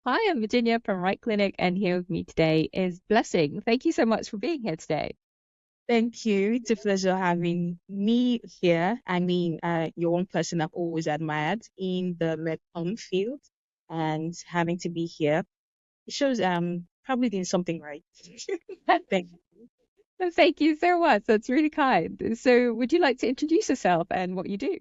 Hi, I'm Virginia from Right Clinic, and here with me today is Blessing. Thank you so much for being here today. Thank you. It's a pleasure having me here. You're one person I've always admired in the medcom field, and having to be here, it shows probably doing something right. Thank you. Thank you so much. That's really kind. So, would you like to introduce yourself and what you do?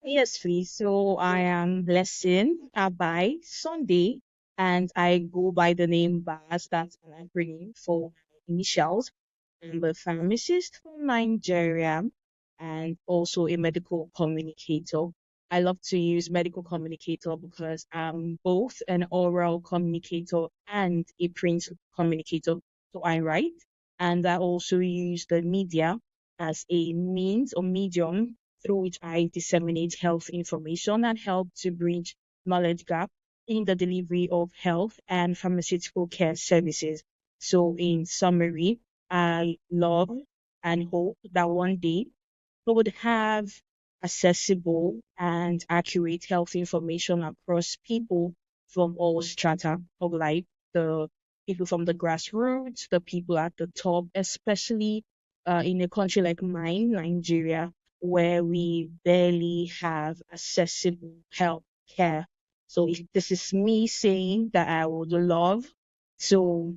Yes, please. So I am Blessing Abai Sunday, and I go by the name Baz. That's an acronym for my initials. I'm a pharmacist from Nigeria and also a medical communicator. I love to use medical communicator because I'm both an oral communicator and a print communicator. So I write and I also use the media as a means or medium through which I disseminate health information and help to bridge knowledge gap in the delivery of health and pharmaceutical care services. So in summary, I love and hope that one day we would have accessible and accurate health information across people from all strata of life, the people from the grassroots, the people at the top, especially in a country like mine, Nigeria, where we barely have accessible health care. So if this is me saying that I would love to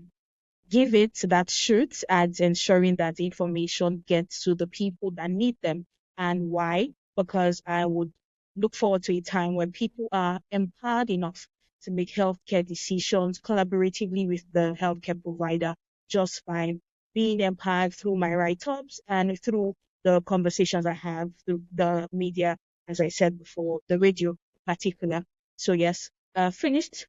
give it that shoot at ensuring that the information gets to the people that need them. And why? Because I would look forward to a time when people are empowered enough to make healthcare decisions collaboratively with the healthcare provider just by being empowered through my write-ups and through the conversations I have through the media, as I said before, the radio in particular. So yes, finished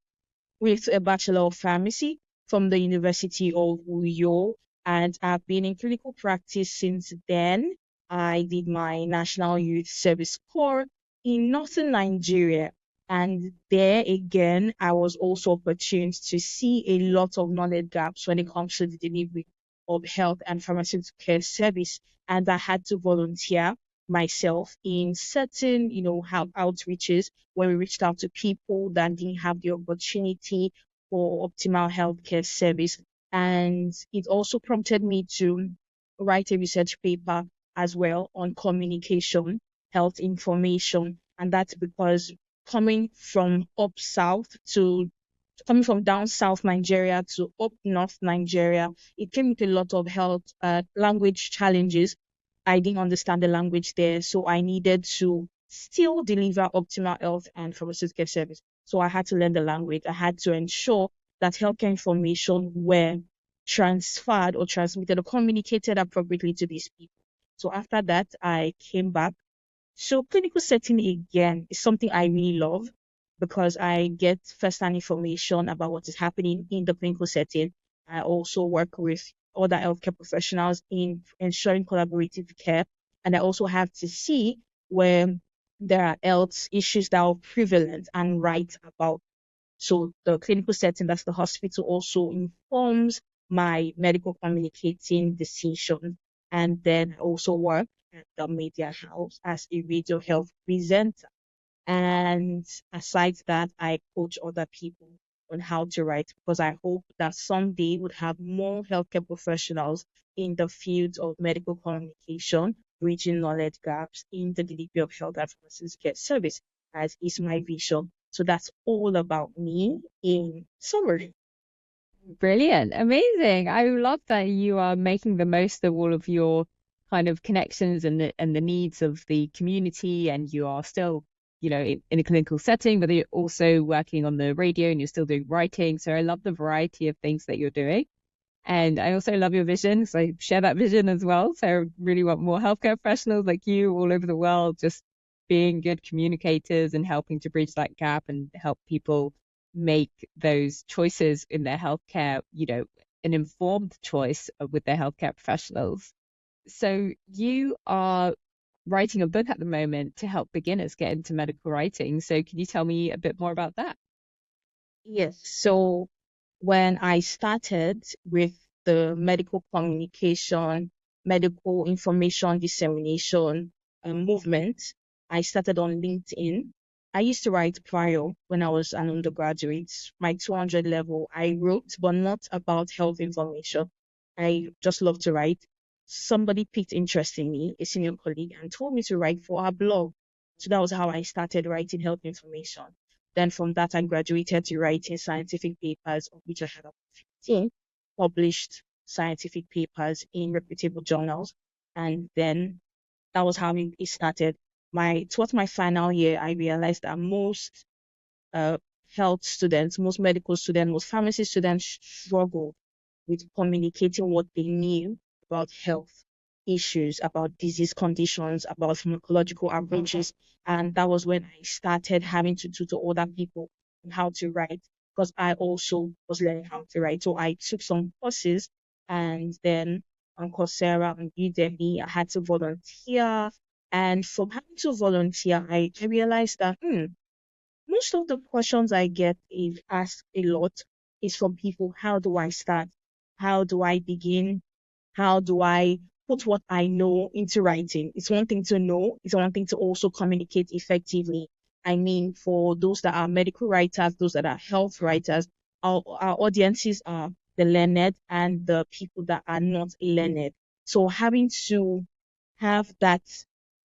with a Bachelor of Pharmacy from the University of Uyo, and I've been in clinical practice since then. I did my National Youth Service Corps in northern Nigeria, and there again, I was also opportune to see a lot of knowledge gaps when it comes to the delivery of health and pharmaceutical care service, and I had to volunteer myself in certain, health outreaches when we reached out to people that didn't have the opportunity for optimal healthcare service. And it also prompted me to write a research paper as well on communication, health information. And that's because coming from up south to coming from down south Nigeria to up north Nigeria, it came with a lot of health language challenges. I didn't understand the language there, so I needed to still deliver optimal health and pharmaceutical service. So I had to learn the language. I had to ensure that healthcare information were transferred or transmitted or communicated appropriately to these people. So after that, I came back. So clinical setting again is something I really love because I get first-hand information about what is happening in the clinical setting. I also work with other healthcare professionals in ensuring collaborative care, and I also have to see where there are health issues that are prevalent and write about. So the clinical setting, that's the hospital, also informs my medical communicating decision. And then I also work at the media house as a radio health presenter. And aside that, I coach other people on how to write because I hope that someday would have more healthcare professionals in the field of medical communication, bridging knowledge gaps in the delivery of health and pharmaceutical care service, as is my vision. So that's all about me in summary. Brilliant, amazing. I love that you are making the most of all of your kind of connections and the needs of the community, and you are still, in a clinical setting, but you're also working on the radio and you're still doing writing. So I love the variety of things that you're doing. And I also love your vision, so I share that vision as well. So I really want more healthcare professionals like you all over the world, just being good communicators and helping to bridge that gap and help people make those choices in their healthcare, an informed choice with their healthcare professionals. So you are writing a book at the moment to help beginners get into medical writing. So can you tell me a bit more about that? Yes. So when I started with the medical communication, medical information dissemination movement, I started on LinkedIn I used to write prior when I was an undergraduate. My 200 level, I wrote, but not about health information. I just love to write. Somebody picked interest in me, a senior colleague, and told me to write for our blog. So that was how I started writing health information. Then from that, I graduated to writing scientific papers, of which I had about 15 published scientific papers in reputable journals. And then that was how it started. Towards my final year, I realized that most uh, health students, most medical students, most pharmacy students struggle with communicating what they knew about health issues, about disease conditions, about pharmacological approaches. And that was when I started having to tutor other people on how to write, because I also was learning how to write. So I took some courses, and then on Coursera and Udemy, I had to volunteer. And from having to volunteer, I realized that most of the questions I get is asked a lot is from people. How do I start? How do I begin? How do I put what I know into writing? It's one thing to know, it's one thing to also communicate effectively. I mean, for those that are medical writers, those that are health writers, our audiences are the learned and the people that are not learned. So having to have that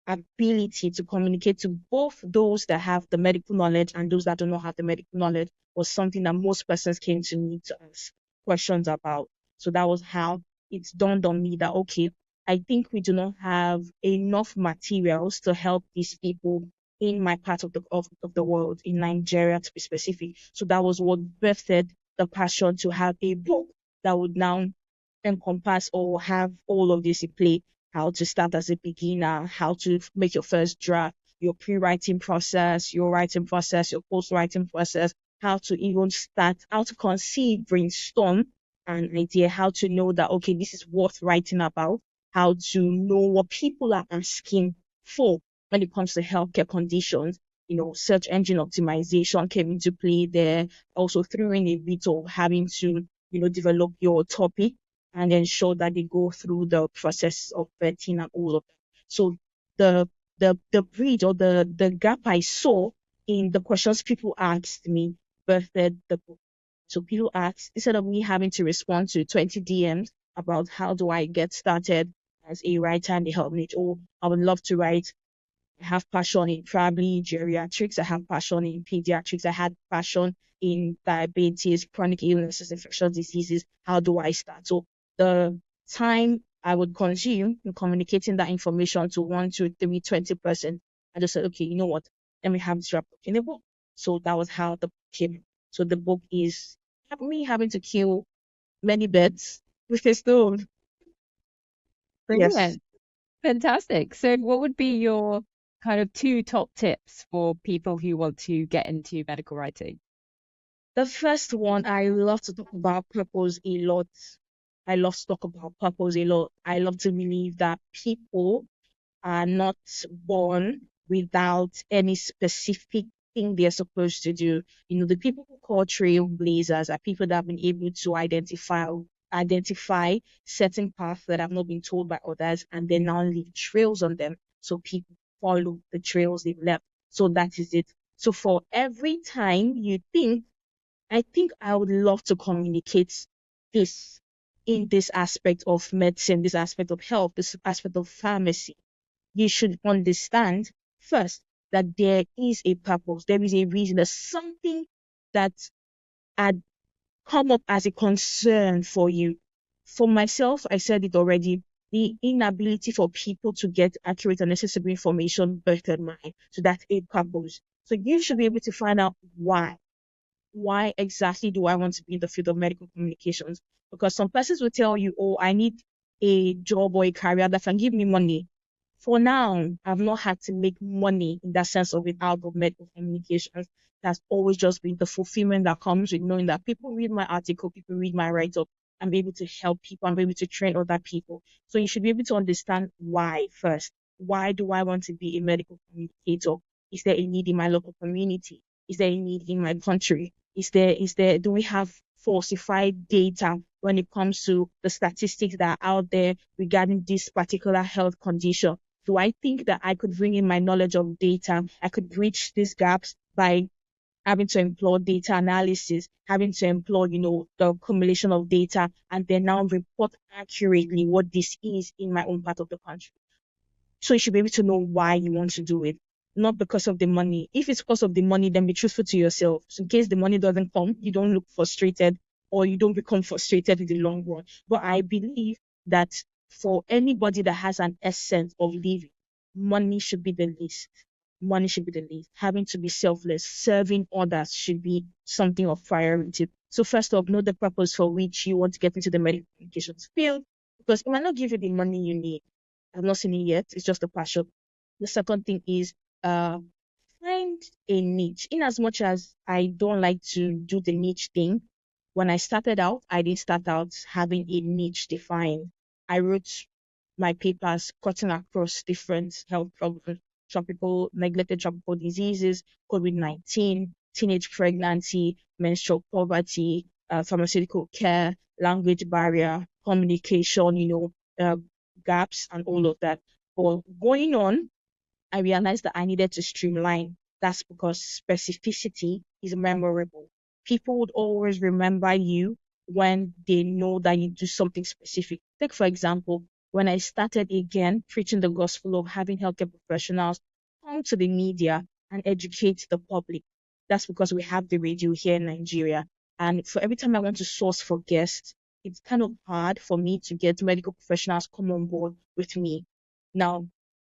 ability to communicate to both those that have the medical knowledge and those that do not have the medical knowledge was something that most persons came to me to ask questions about. So that was how it dawned on me that, okay, I think we do not have enough materials to help these people in my part of the world, in Nigeria to be specific. So that was what birthed the passion to have a book that would now encompass or have all of this in play: how to start as a beginner, how to make your first draft, your pre-writing process, your writing process, your post-writing process, how to even start, how to conceive, brainstorm an idea, how to know that, okay, this is worth writing about, how to know what people are asking for when it comes to healthcare conditions. Search engine optimization came into play there. Also threw in a bit of having to, develop your topic and ensure that they go through the process of vetting and all of that. So the the bridge or the gap I saw in the questions people asked me birthed the book. So people asked, instead of me having to respond to 20 DMs about how do I get started as a writer, and they help me, oh, I would love to write. I have passion in probably geriatrics. I have passion in pediatrics. I had passion in diabetes, chronic illnesses, infectious diseases. How do I start? So the time I would consume in communicating that information to 1, 2, 3, 20%, I just said, okay, you know what? Let me have this wrapped up in a book. So that was how the book came. So the book is me having to kill many birds with a stone. Yes. Brilliant. Fantastic. So what would be your kind of two top tips for people who want to get into medical writing? The first one, I love to talk about purpose a lot. I love to talk about purpose a lot. I love to believe that people are not born without any specific thing they're supposed to do. The people who call trailblazers are people that have been able to identify certain paths that have not been told by others, and then now leave trails on them. So people follow the trails they've left. So that is it. So for every time you think, I think I would love to communicate this in this aspect of medicine, this aspect of health, this aspect of pharmacy. You should understand first that there is a purpose, there is a reason, there's something that had come up as a concern for you. For myself, I said it already, the inability for people to get accurate and accessible information birthed mine. So that's a purpose. So you should be able to find out why exactly do I want to be in the field of medical communications? Because some persons will tell you, oh, I need a job or a career that can give me money. For now, I've not had to make money in that sense of it out of medical communications. That's always just been the fulfillment that comes with knowing that people read my article, people read my write up. I'm able to help people, I'm able to train other people. So you should be able to understand why first. Why do I want to be a medical communicator? Is there a need in my local community? Is there a need in my country? Do we have falsified data when it comes to the statistics that are out there regarding this particular health condition? Do I think that I could bring in my knowledge of data? I could bridge these gaps by having to employ data analysis, having to employ, the accumulation of data, and then now report accurately what this is in my own part of the country. So you should be able to know why you want to do it, not because of the money. If it's because of the money, then be truthful to yourself. So in case the money doesn't come, you don't look frustrated or you don't become frustrated in the long run. But I believe that for anybody that has an essence of living, money should be the least. Money should be the least. Having to be selfless, serving others should be something of priority. So first off, know the purpose for which you want to get into the medical communications field, because it might not give you the money you need. I've not seen it yet. It's just a passion. The second thing is uh find a niche. In as much as I don't like to do the niche thing, when I started out, I didn't start out having a niche defined. I wrote my papers cutting across different health problems, tropical, neglected tropical diseases, COVID-19, teenage pregnancy, menstrual poverty, pharmaceutical care, language barrier, communication, gaps and all of that. But going on, I realized that I needed to streamline. That's because specificity is memorable. People would always remember you when they know that you do something specific. Take, for example, when I started again preaching the gospel of having healthcare professionals come to the media and educate the public. That's because we have the radio here in Nigeria. And for every time I want to source for guests, it's kind of hard for me to get medical professionals come on board with me. Now,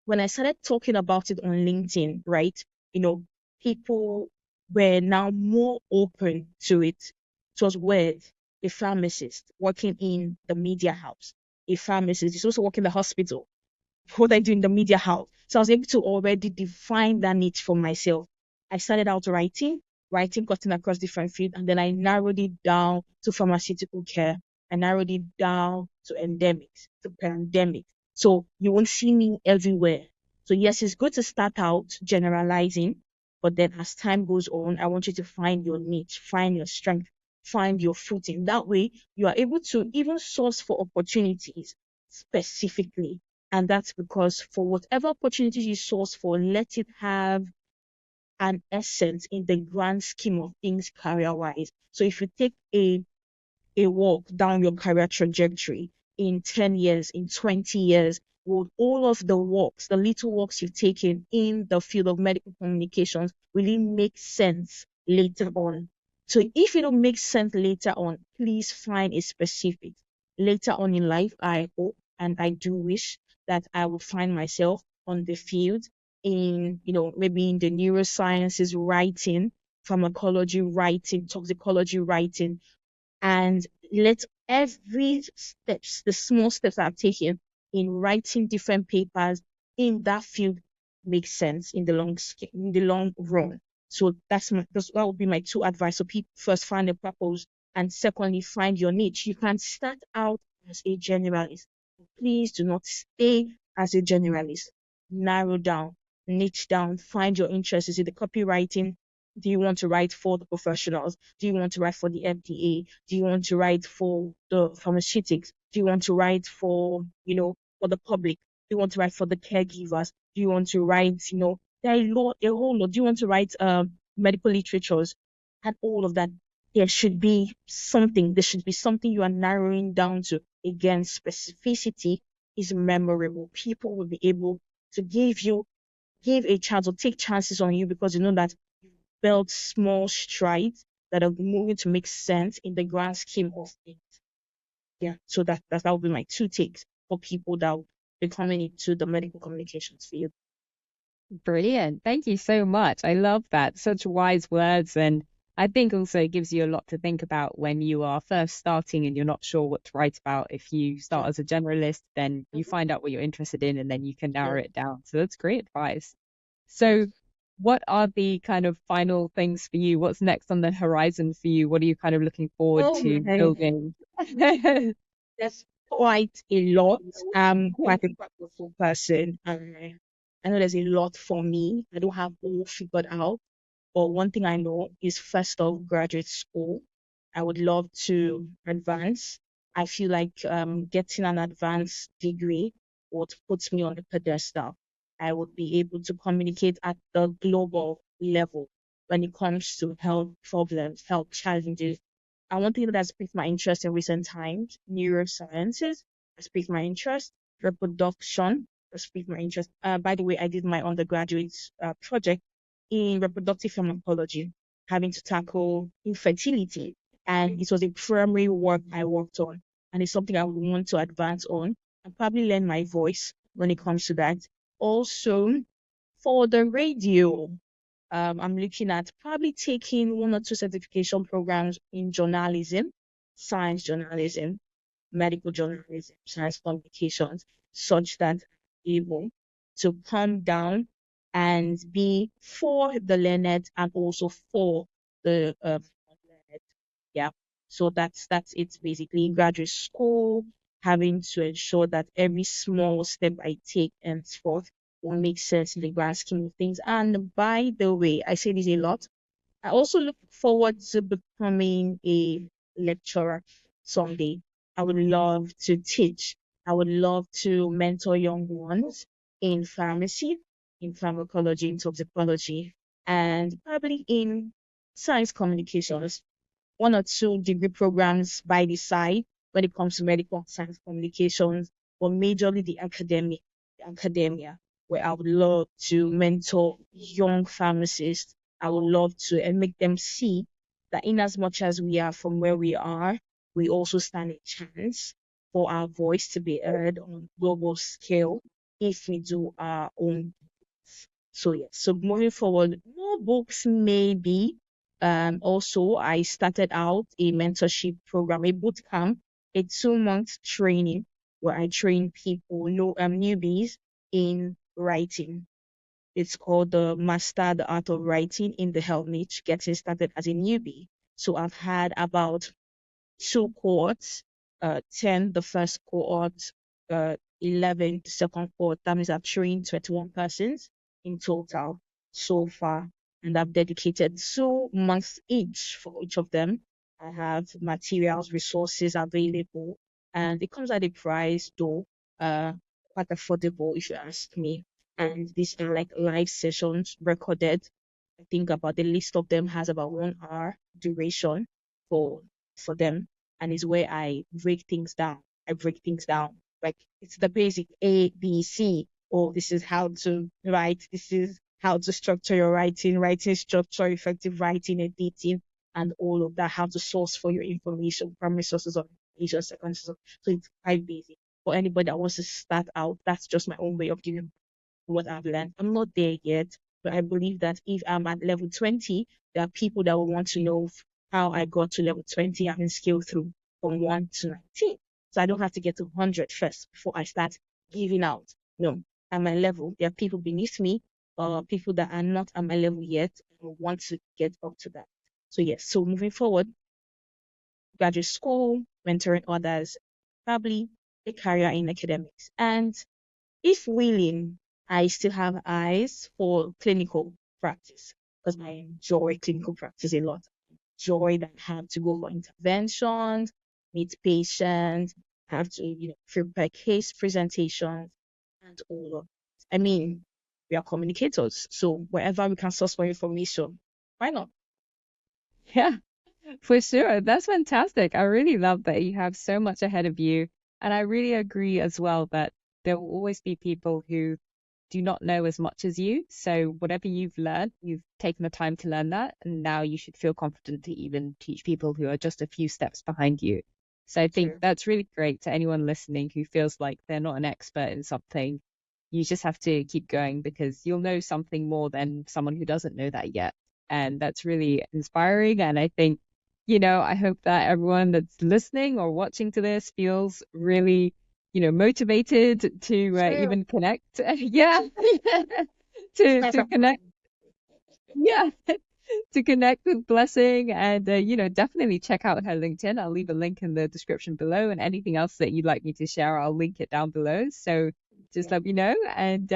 when I started talking about it on LinkedIn, right, you know, people were now more open to it. It was weird. A pharmacist working in the media house, a pharmacist is also working in the hospital, what I do in the media house. So I was able to already define that niche for myself. I started out writing cutting across different fields, and then I narrowed it down to pharmaceutical care. I narrowed it down to endemics, to pandemic. So you won't see me everywhere. So yes, it's good to start out generalizing, but then as time goes on, I want you to find your niche, find your strength, find your footing. That way, you are able to even source for opportunities specifically, and that's because for whatever opportunities you source for, let it have an essence in the grand scheme of things career wise. So if you take a walk down your career trajectory in 10 years, in 20 years, will all of the walks, the little walks you've taken in the field of medical communications, really make sense later on? So if it don't make sense later on, please find a specific. Later on in life, I hope and I do wish that I will find myself on the field in, maybe in the neurosciences writing, pharmacology writing, toxicology writing, and let every steps, the small steps I've taken in writing different papers in that field make sense in the in the long run. So that would be my two advice. So people first find a purpose, and secondly find your niche. You can start out as a generalist. Please do not stay as a generalist. Narrow down, niche down, find your interest. Is it the copywriting? Do you want to write for the professionals? Do you want to write for the FDA? Do you want to write for the pharmaceutics? Do you want to write for, for the public? Do you want to write for the caregivers? Do you want to write, there are a whole lot. Do you want to write medical literatures and all of that? There should be something you are narrowing down to. Again, specificity is memorable. People will be able to give a chance or take chances on you because you know that build small strides that are moving to make sense in the grand scheme of things. Yeah, so that would be my two takes for people that will be coming into the medical communications field. Brilliant. Thank you so much. I love that. Such wise words. And I think also it gives you a lot to think about when you are first starting and you're not sure what to write about. If you start Sure. as a generalist, then you Mhm. find out what you're interested in and then you can narrow Sure. it down. So that's great advice. So, Yes. what are the kind of final things for you? What's next on the horizon for you? What are you kind of looking forward Oh to my, building? there's quite a lot. I'm quite a purposeful person. I know there's a lot for me. I don't have all figured out. But one thing I know is first of graduate school, I would love to advance. I feel like getting an advanced degree would put me on the pedestal. I would be able to communicate at the global level. when it comes to health problems, health challenges. And one thing that has piqued my interest in recent times, neurosciences has piqued my interest, reproduction has piqued my interest. By the way, I did my undergraduate project in reproductive pharmacology, having to tackle infertility. And it was a primary work I worked on. And it's something I would want to advance on and probably learn my voice when it comes to that. Also, for the radio, I'm looking at probably taking one or two certification programs in journalism, science journalism, medical journalism, science communications, such that I'm able to come down and be for the learned and also for the unlearned. Yeah. So that's it basically. Graduate school, having to ensure that every small step I take henceforth will make sense in the grand scheme of things. And by the way, I say this a lot. I also look forward to becoming a lecturer someday. I would love to teach. I would love to mentor young ones in pharmacy, in pharmacology, in toxicology, and probably in science communications, one or two degree programs by the side when it comes to medical science communications, but majorly the academia, where I would love to mentor young pharmacists. I would love to and make them see that in as much as we are from where we are, we also stand a chance for our voice to be heard on global scale if we do our own. So yes, so moving forward, more books maybe. Also, I started out a mentorship program, a boot camp, a 2 month training where I train people, no newbies in writing. It's called the Master the Art of Writing in the Health Niche, getting started as a newbie. So I've had about two cohorts, 10 the first cohort, 11 the second cohort. That means I've trained 21 persons in total so far, and I've dedicated 2 months each for each of them. I have materials, resources available, and it comes at a price, though, quite affordable if you ask me. And these are like live sessions recorded. I think about the list of them has about 1 hour duration for them, and is where I break things down. I break things down. Like it's the basic A, B, C. Or this is how to write. This is how to structure your writing, writing structure, effective writing, editing, and all of that. How to source for your information, primary sources of information, secondary sources. So it's quite basic. For anybody that wants to start out, that's just my own way of giving what I've learned. I'm not there yet, but I believe that if I'm at level 20, there are people that will want to know how I got to level 20 having scaled through from 1 to 19. So I don't have to get to 100 first before I start giving out. No, at my level, there are people beneath me or people that are not at my level yet and want to get up to that. So yes, so moving forward, graduate school, mentoring others, probably a career in academics. And if willing, I still have eyes for clinical practice because I enjoy clinical practice a lot. Joy that I have to go for interventions, meet patients, have to, prepare case presentations and all of it. I mean, we are communicators, so wherever we can source for information, why not? Yeah, for sure. That's fantastic. I really love that you have so much ahead of you. And I really agree as well that there will always be people who do not know as much as you. So whatever you've learned, you've taken the time to learn that, and now you should feel confident to even teach people who are just a few steps behind you. So I think True. that's really great to anyone listening who feels like they're not an expert in something. You just have to keep going because you'll know something more than someone who doesn't know that yet. And that's really inspiring. And I think, I hope that everyone that's listening or watching to this feels really motivated to True. even connect. Yeah, to connect. Yeah, to connect with Blessing and definitely check out her LinkedIn. I'll leave a link in the description below, and anything else that you'd like me to share, I'll link it down below. So just let me know. And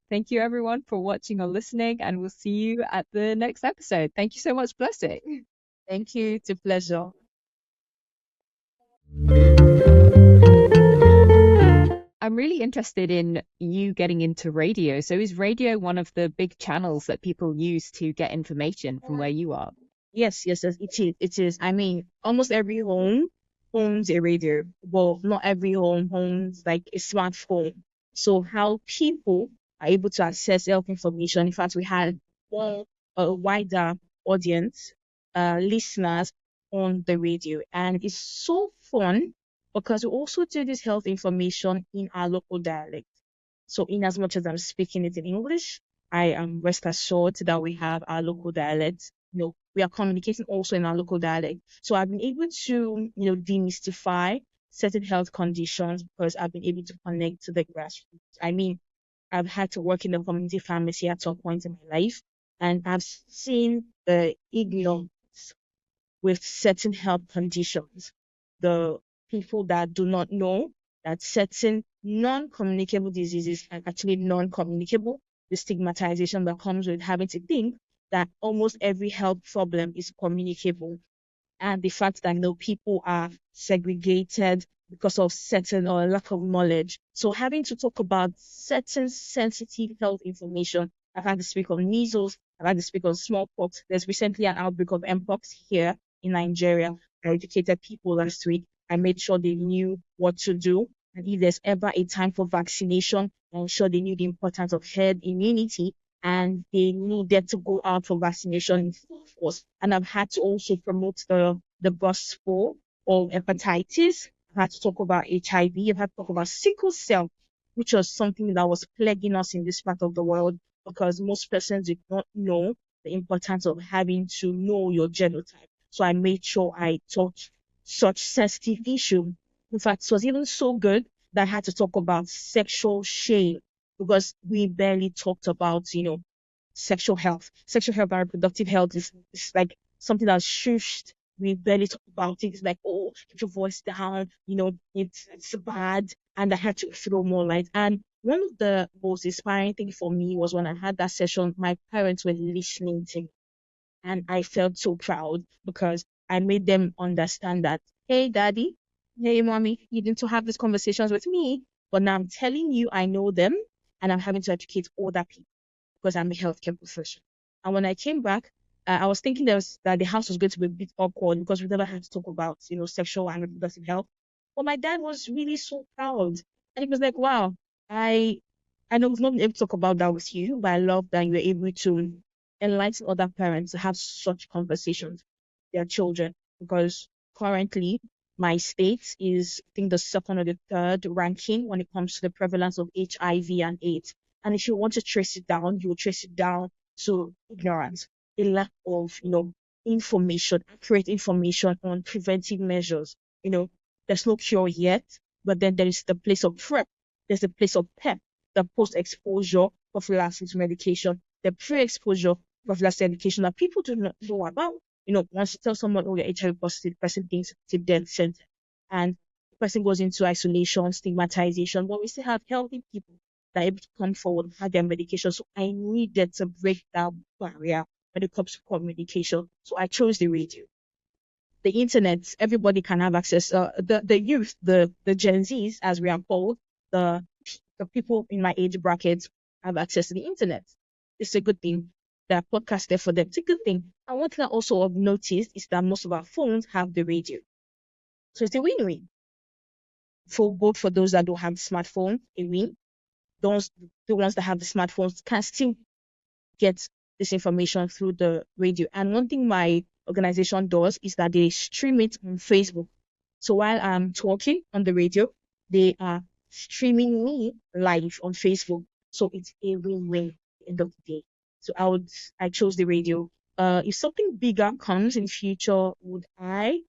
thank you everyone for watching or listening, and we'll see you at the next episode. Thank you so much, Blessing. Thank you. It's a pleasure. I'm really interested in you getting into radio. So is radio one of the big channels that people use to get information from where you are? Yes, yes, yes, it is. It is. I mean, almost every home owns a radio. Well, not every home owns like a smartphone. So how people are able to access health information. In fact, we had one a wider audience, listeners on the radio, and it's so fun because we also do this health information in our local dialect. So in as much as I'm speaking it in English, I am rest assured that we have our local dialects. We are communicating also in our local dialect. So I've been able to, demystify certain health conditions because I've been able to connect to the grassroots. I mean, I've had to work in the community pharmacy at some point in my life, and I've seen the ignorance with certain health conditions. The people that do not know that certain non-communicable diseases are actually non-communicable, the stigmatization that comes with having to think that almost every health problem is communicable, and the fact that people are segregated because of certain or lack of knowledge. So having to talk about certain sensitive health information, I've had to speak on measles, I've had to speak on smallpox. There's recently an outbreak of mpox here in Nigeria. I educated people last week. I made sure they knew what to do. And if there's ever a time for vaccination, I ensure they knew the importance of herd immunity and they needed to go out for vaccination in full force. And I've had to also promote the gospel of hepatitis. I've had to talk about HIV. I've had to talk about sickle cell, which was something that was plaguing us in this part of the world because most persons did not know the importance of having to know your genotype. So I made sure I taught such sensitive issue. In fact, it was even so good that I had to talk about sexual shame because we barely talked about, sexual health. Sexual health and reproductive health is like something that's shushed. We barely talk about it. It's like, oh, keep your voice down, it's bad. And I had to throw more light. And one of the most inspiring things for me was when I had that session, my parents were listening to me. And I felt so proud because I made them understand that, hey, daddy, hey, mommy, you need to have these conversations with me. But now I'm telling you, I know them and I'm having to educate other people because I'm a healthcare professional. And when I came back, I was thinking that the house was going to be a bit awkward because we never had to talk about, sexual and reproductive health. But my dad was really so proud. And he was like, wow, I I know we've not been able to talk about that with you, but I love that you're able to enlighten other parents to have such conversations with their children. Because currently, my state is, I think, the second or the third ranking when it comes to the prevalence of HIV and AIDS. And if you want to trace it down, you will trace it down to ignorance, a lack of, information, accurate information on preventive measures. You know, there's no cure yet, but then there is the place of PrEP, there's the place of PEP, the post-exposure prophylaxis medication, the pre-exposure prophylaxis medication that people do not know about. Once you tell someone, oh, you're HIV positive, the person thinks it's a death sentence. And the person goes into isolation, stigmatization, but we still have healthy people that are able to come forward and have their medication. So I needed to break that barrier when it comes to communication. So I chose the radio. The internet, everybody can have access. The youth, the Gen Zs, as we are called, the the people in my age bracket have access to the internet. It's a good thing. There are podcasts there for them. It's a good thing. And one thing I also have noticed is that most of our phones have the radio. So it's a win-win. For both for those that don't have smartphone, a win. Those the ones that have the smartphones can still get this information through the radio. And one thing my organization does is that they stream it on Facebook. So while I'm talking on the radio, they are streaming me live on Facebook. So it's a win-win at the end of the day. So I chose the radio. If something bigger comes in future, would I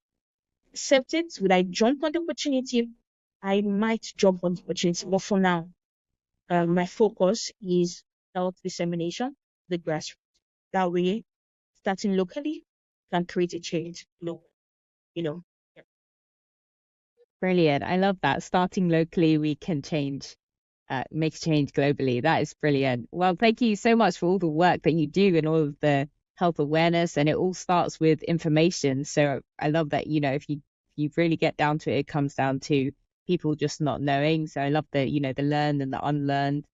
accept it? Would I jump on the opportunity? I might jump on the opportunity, but for now, my focus is health dissemination, the grassroots. That way, starting locally can create a change globally, you know. Yeah. Brilliant. I love that. Starting locally, we can make a change globally. That is brilliant. Well, thank you so much for all the work that you do and all of the health awareness. And it all starts with information. So I love that, if you really get down to it, it comes down to people just not knowing. So I love the, the learned and the unlearned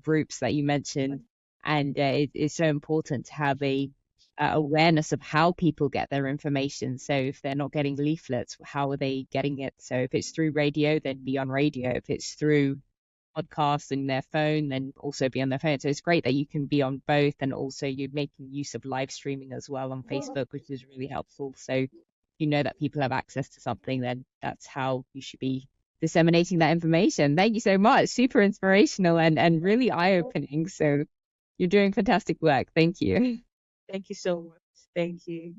groups that you mentioned. And it's so important to have a awareness of how people get their information. So if they're not getting leaflets, how are they getting it? So if it's through radio, then be on radio. If it's through podcasts in their phone, then also be on their phone. So it's great that you can be on both, and also you're making use of live streaming as well on Facebook, which is really helpful. So you know that people have access to something, then that's how you should be disseminating that information. Thank you so much. Super inspirational and really eye-opening. So you're doing fantastic work. Thank you. Thank you so much. Thank you.